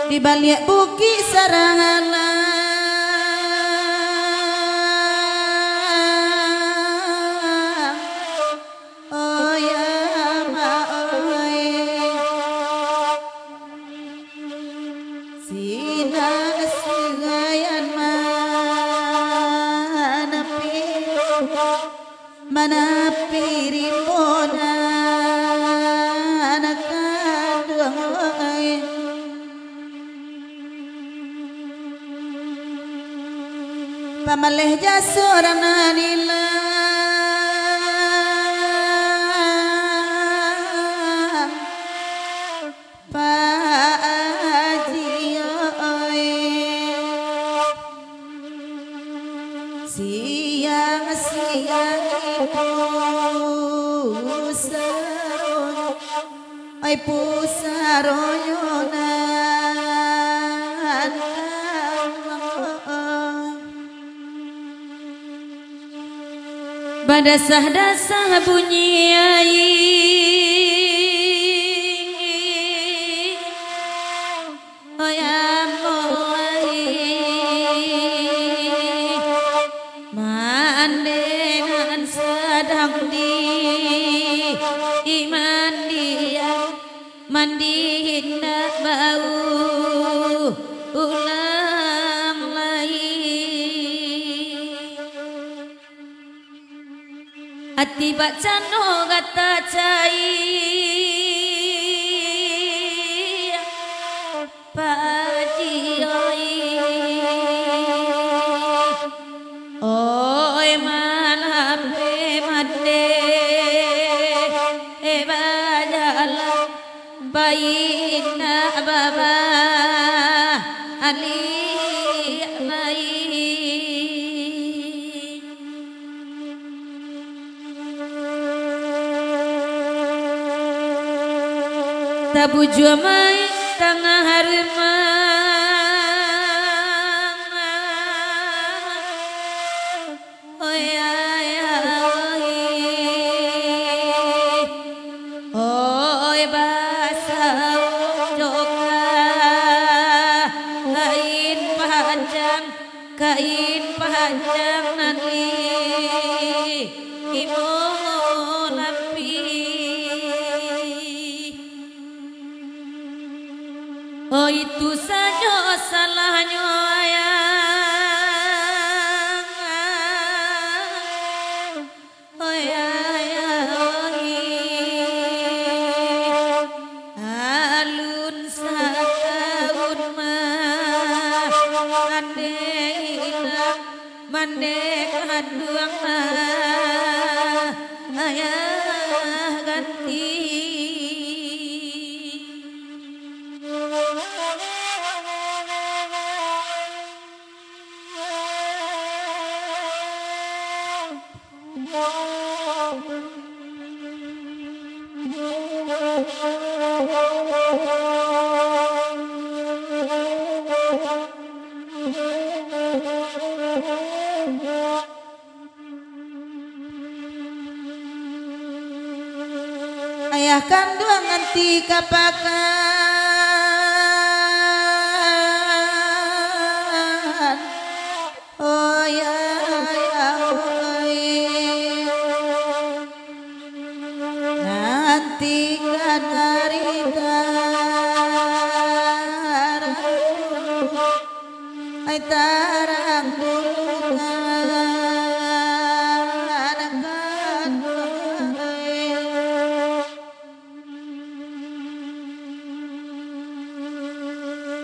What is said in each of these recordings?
Di balik bukit sarangala oh ya ma oi sina segayan mana piripona pamaleh jasura nanila pa ajioi siang pusaro ay pusaronyonan badasah-dasah bunyi oh ya mulai mandenan sedang di iman dia mandi hendak bau ulang lagi hati baca no kata cai paji oi oi malam mande bajala bayina baba ali tabu juamai tengah harma oh ya ya oh basah joka kain panjang nanti ibu oh itu saja salahnya ayang oh ya ya alun setahun mah ande hilang mande kaduang mah ayah ganti ayah kandung anti kapakan oh ya ya nanti kan hari ay tarang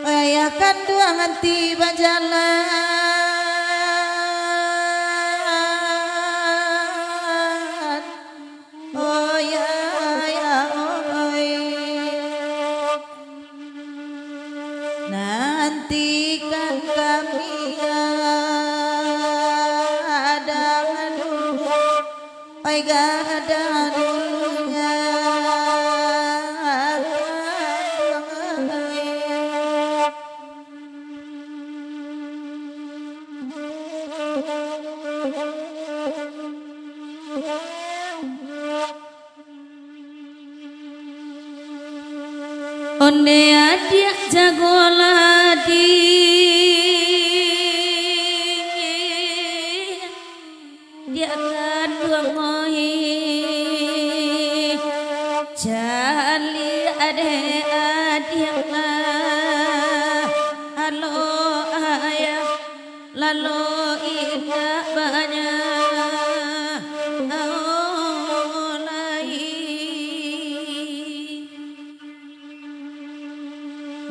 ayah kandung anti bajalan oh ya ya nanti kan kami ada dulu ay ada dulunya onde adia jagoladi dia akan duangohi jali ade adiak lah halo ayah lalu indah banyak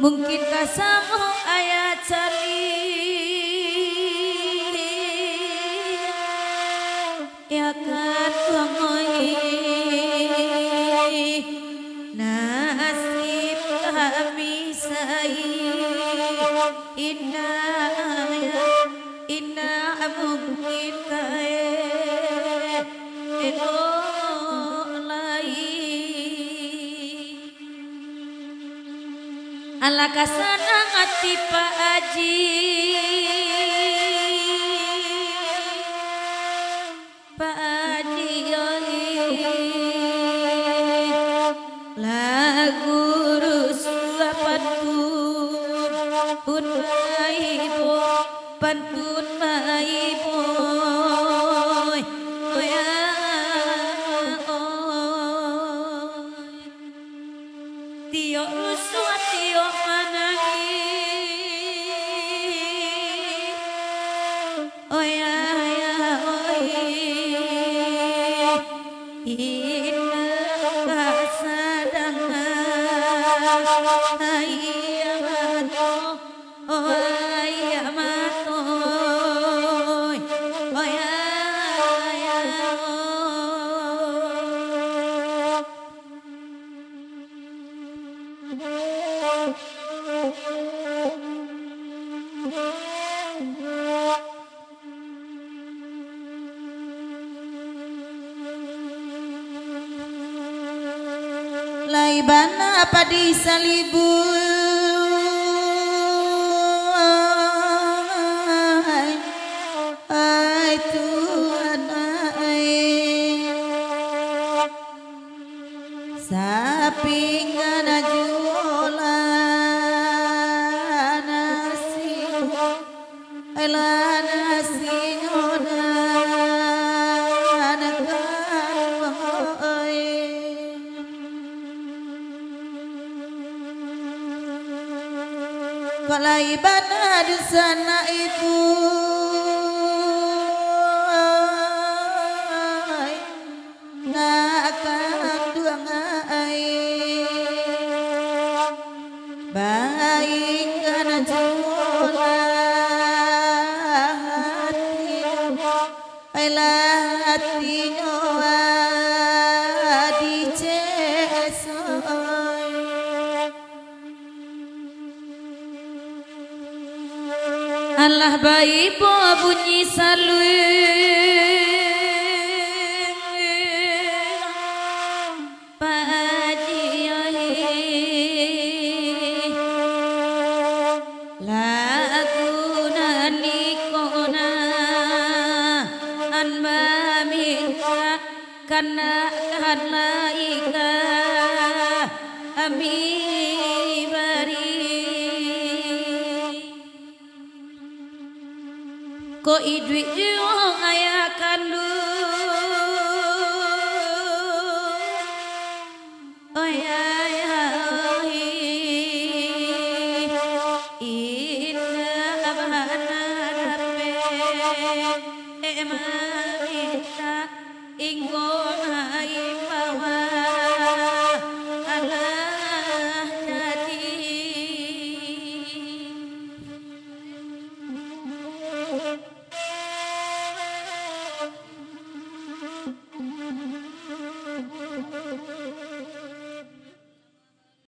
mungkin kasamu ayat cali ya kan wangohi nasib kami sai indah mungkin kaya ala kasanang hati Pak Haji Pak Haji lagu rusua pantun maibo pantun maibo tio rusua tio laibana padi salibu ai Tuhan ai sapi ngana jualan nasi nasi ngona kalau ibadah di sana itu nak akan duangai baik karena jumlah hatinya di Allah baik bunyi saluing Pak Haji lagu nanikona anba minta karena ika ami ko idwi juang ayah kandung oh ya